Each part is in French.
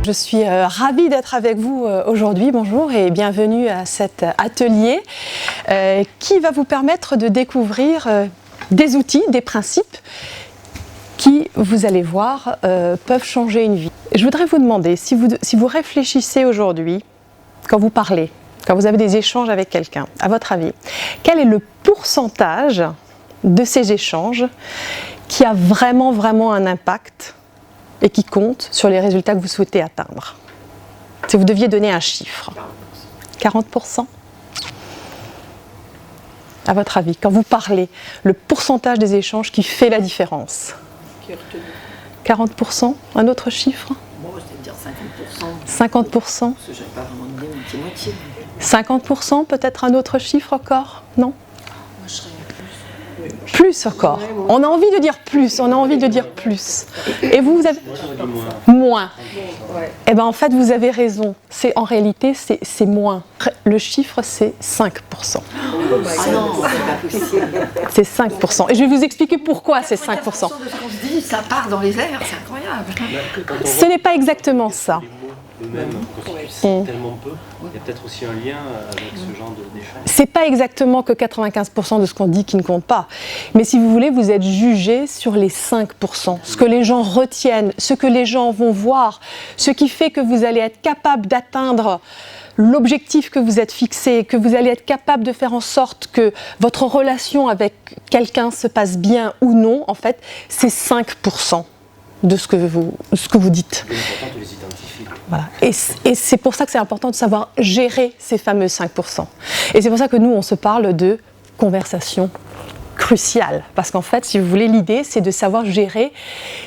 Je suis ravie d'être avec vous aujourd'hui. Bonjour et bienvenue à cet atelier qui va vous permettre de découvrir des outils, des principes qui, vous allez voir, peuvent changer une vie. Je voudrais vous demander, si vous réfléchissez aujourd'hui, quand vous parlez, quand vous avez des échanges avec quelqu'un, à votre avis, quel est le pourcentage de ces échanges qui a vraiment un impact et qui compte sur les résultats que vous souhaitez atteindre? Si vous deviez donner un chiffre. 40%? À votre avis, quand vous parlez, le pourcentage des échanges qui fait la différence? 40%? Un autre chiffre? Moi, je vais dire 50%. 50%? Parce que j'avais pas vraiment d'idée, moitié-moitié. 50%, peut-être un autre chiffre encore? Non? Moi, je serais plus. Plus encore. On a envie de dire plus, on a envie de dire plus. Et vous avez moins. Eh bien, en fait, vous avez raison. En réalité, c'est moins. Le chiffre, c'est 5%. Ah non, c'est pas possible. C'est 5%. Et je vais vous expliquer pourquoi c'est 5%. De ce qu'on se dit, ça part dans les airs, c'est incroyable. Ce n'est pas exactement ça. Le même constitue tellement peu, il y a peut-être aussi un lien avec ce genre d'échange. C'est pas exactement que 95% de ce qu'on dit qui ne compte pas. Mais si vous voulez, vous êtes jugé sur les 5%. Ce que les gens retiennent, ce que les gens vont voir, ce qui fait que vous allez être capable d'atteindre l'objectif que vous êtes fixé, que vous allez être capable de faire en sorte que votre relation avec quelqu'un se passe bien ou non, en fait, c'est 5% de ce que vous dites. C'est important de les identifier. Voilà. Et c'est pour ça que c'est important de savoir gérer ces fameux 5%. Et c'est pour ça que nous, on se parle de conversation cruciale. Parce qu'en fait, si vous voulez, l'idée, c'est de savoir gérer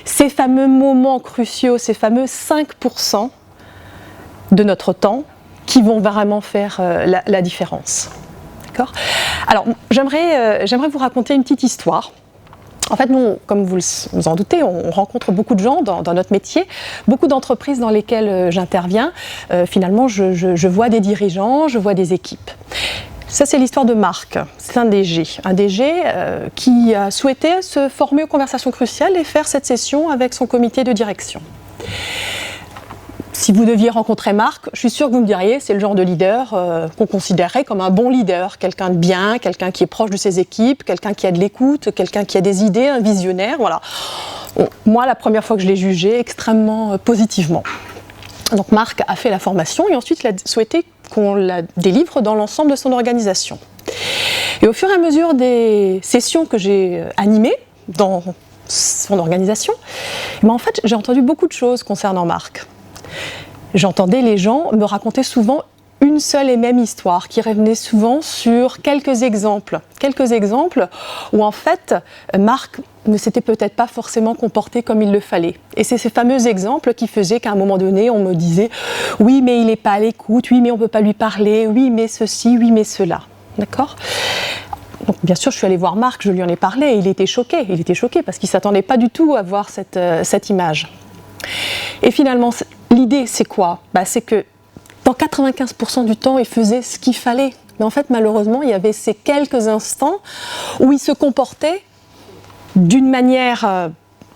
ces fameux moments cruciaux, ces fameux 5% de notre temps qui vont vraiment faire la différence. D'accord ? Alors, j'aimerais vous raconter une petite histoire. En fait, nous, comme vous en doutez, on rencontre beaucoup de gens dans notre métier, beaucoup d'entreprises dans lesquelles j'interviens. Finalement, je vois des dirigeants, je vois des équipes. Ça, c'est l'histoire de Marc. C'est un DG qui a souhaité se former aux conversations cruciales et faire cette session avec son comité de direction. Si vous deviez rencontrer Marc, je suis sûre que vous me diriez, c'est le genre de leader qu'on considérerait comme un bon leader, quelqu'un de bien, quelqu'un qui est proche de ses équipes, quelqu'un qui a de l'écoute, quelqu'un qui a des idées, un visionnaire, voilà. Bon, moi, la première fois que je l'ai jugé, extrêmement positivement. Donc Marc a fait la formation et ensuite il a souhaité qu'on la délivre dans l'ensemble de son organisation. Et au fur et à mesure des sessions que j'ai animées dans son organisation, en fait, j'ai entendu beaucoup de choses concernant Marc. J'entendais les gens me raconter souvent une seule et même histoire qui revenait souvent sur quelques exemples où en fait Marc ne s'était peut-être pas forcément comporté comme il le fallait. Et c'est ces fameux exemples qui faisaient qu'à un moment donné on me disait « oui mais il n'est pas à l'écoute, oui mais on ne peut pas lui parler, oui mais ceci, oui mais cela ». D'accord ? Donc, bien sûr, je suis allée voir Marc, je lui en ai parlé et il était choqué parce qu'il ne s'attendait pas du tout à voir cette image. Et finalement, l'idée, c'est quoi ? C'est que dans 95% du temps, il faisait ce qu'il fallait. Mais en fait, malheureusement, il y avait ces quelques instants où il se comportait d'une manière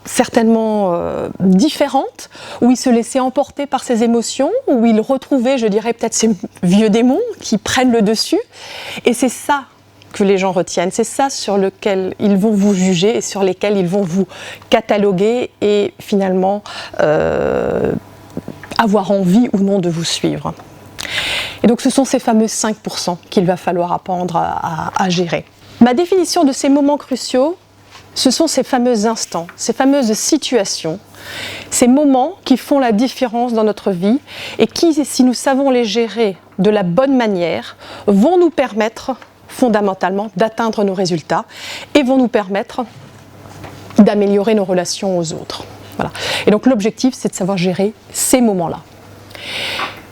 certainement différente, où il se laissait emporter par ses émotions, où il retrouvait, je dirais, peut-être ces vieux démons qui prennent le dessus. Et c'est ça que les gens retiennent, c'est ça sur lequel ils vont vous juger et sur lesquels ils vont vous cataloguer et finalement avoir envie ou non de vous suivre. Et donc ce sont ces fameux 5% qu'il va falloir apprendre à gérer. Ma définition de ces moments cruciaux, ce sont ces fameux instants, ces fameuses situations, ces moments qui font la différence dans notre vie et qui, si nous savons les gérer de la bonne manière, vont nous permettre fondamentalement d'atteindre nos résultats et vont nous permettre d'améliorer nos relations aux autres. Voilà. Et donc l'objectif, c'est de savoir gérer ces moments-là.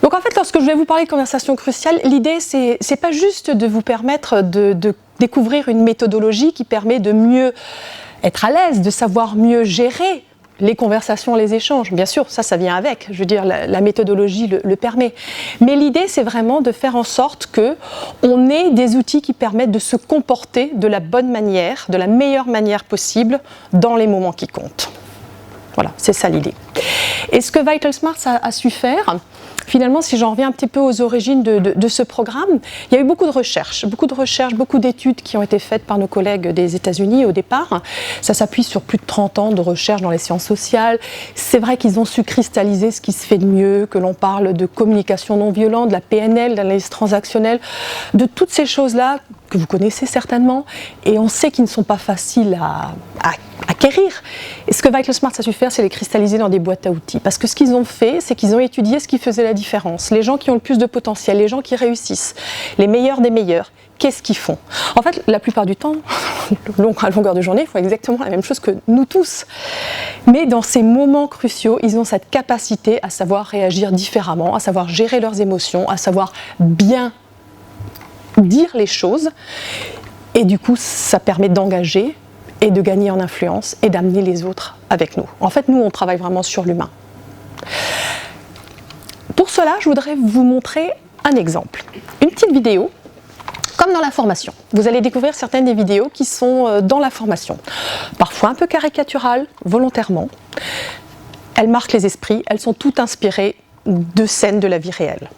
Donc en fait, lorsque je vais vous parler de conversation cruciale, l'idée, c'est pas juste de vous permettre de découvrir une méthodologie qui permet de mieux être à l'aise, de savoir mieux gérer les conversations, les échanges. Bien sûr, ça vient avec. Je veux dire, la méthodologie le permet. Mais l'idée, c'est vraiment de faire en sorte qu'on ait des outils qui permettent de se comporter de la bonne manière, de la meilleure manière possible dans les moments qui comptent. Voilà, c'est ça l'idée. Et ce que Vital Smart a su faire, finalement, si j'en reviens un petit peu aux origines de ce programme, il y a eu beaucoup de recherches, beaucoup d'études qui ont été faites par nos collègues des États-Unis au départ. Ça s'appuie sur plus de 30 ans de recherche dans les sciences sociales. C'est vrai qu'ils ont su cristalliser ce qui se fait de mieux, que l'on parle de communication non violente, de la PNL, de l'analyse transactionnelle, de toutes ces choses-là que vous connaissez certainement, et on sait qu'ils ne sont pas faciles à acquérir. Et ce que Vital Smart a su faire, c'est les cristalliser dans des boîtes à outils. Parce que ce qu'ils ont fait, c'est qu'ils ont étudié ce qui faisait la différence. Les gens qui ont le plus de potentiel, les gens qui réussissent, les meilleurs des meilleurs, qu'est-ce qu'ils font? En fait, la plupart du temps, à longueur de journée, ils font exactement la même chose que nous tous. Mais dans ces moments cruciaux, ils ont cette capacité à savoir réagir différemment, à savoir gérer leurs émotions, à savoir bien dire les choses, et du coup ça permet d'engager et de gagner en influence et d'amener les autres avec nous. En fait, nous on travaille vraiment sur l'humain. Pour cela, je voudrais vous montrer un exemple, une petite vidéo, comme dans la formation. Vous allez découvrir certaines des vidéos qui sont dans la formation, parfois un peu caricaturales, volontairement. Elles marquent les esprits, elles sont toutes inspirées de scènes de la vie réelle.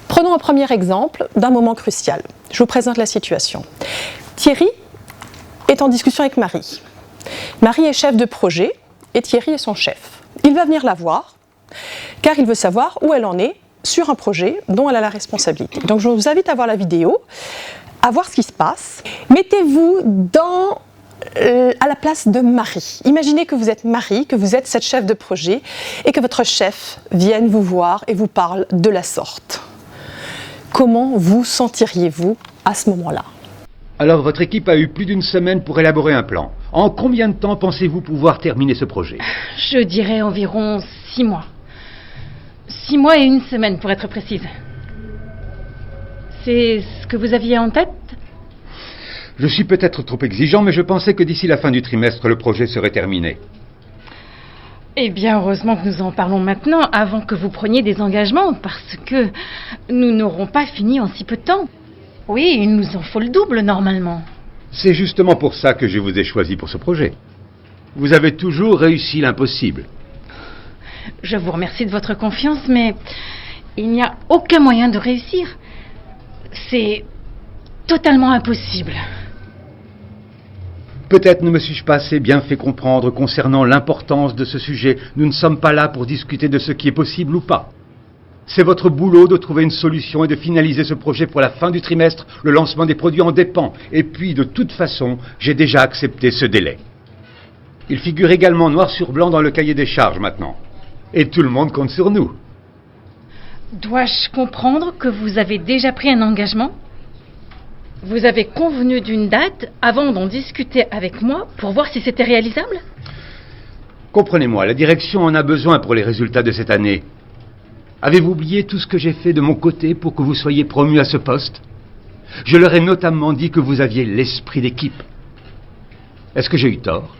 Prenons un premier exemple d'un moment crucial. Je vous présente la situation. Thierry est en discussion avec Marie. Marie est chef de projet et Thierry est son chef. Il va venir la voir car il veut savoir où elle en est sur un projet dont elle a la responsabilité. Donc je vous invite à voir la vidéo, à voir ce qui se passe. Mettez-vous à la place de Marie. Imaginez que vous êtes Marie, que vous êtes cette chef de projet et que votre chef vienne vous voir et vous parle de la sorte. Comment vous sentiriez-vous à ce moment-là? Alors, votre équipe a eu plus d'une semaine pour élaborer un plan. En combien de temps pensez-vous pouvoir terminer ce projet? Je dirais environ 6 mois. 6 mois et 1 semaine, pour être précise. C'est ce que vous aviez en tête? Je suis peut-être trop exigeant, mais je pensais que d'ici la fin du trimestre, le projet serait terminé. Eh bien, heureusement que nous en parlons maintenant, avant que vous preniez des engagements, parce que nous n'aurons pas fini en si peu de temps. Oui, il nous en faut le double, normalement. C'est justement pour ça que je vous ai choisi pour ce projet. Vous avez toujours réussi l'impossible. Je vous remercie de votre confiance, mais il n'y a aucun moyen de réussir. C'est totalement impossible. Peut-être ne me suis-je pas assez bien fait comprendre concernant l'importance de ce sujet. Nous ne sommes pas là pour discuter de ce qui est possible ou pas. C'est votre boulot de trouver une solution et de finaliser ce projet pour la fin du trimestre. Le lancement des produits en dépend. Et puis, de toute façon, j'ai déjà accepté ce délai. Il figure également noir sur blanc dans le cahier des charges maintenant. Et tout le monde compte sur nous. Dois-je comprendre que vous avez déjà pris un engagement ? Vous avez convenu d'une date avant d'en discuter avec moi pour voir si c'était réalisable ? Comprenez-moi, la direction en a besoin pour les résultats de cette année. Avez-vous oublié tout ce que j'ai fait de mon côté pour que vous soyez promu à ce poste ? Je leur ai notamment dit que vous aviez l'esprit d'équipe. Est-ce que j'ai eu tort ?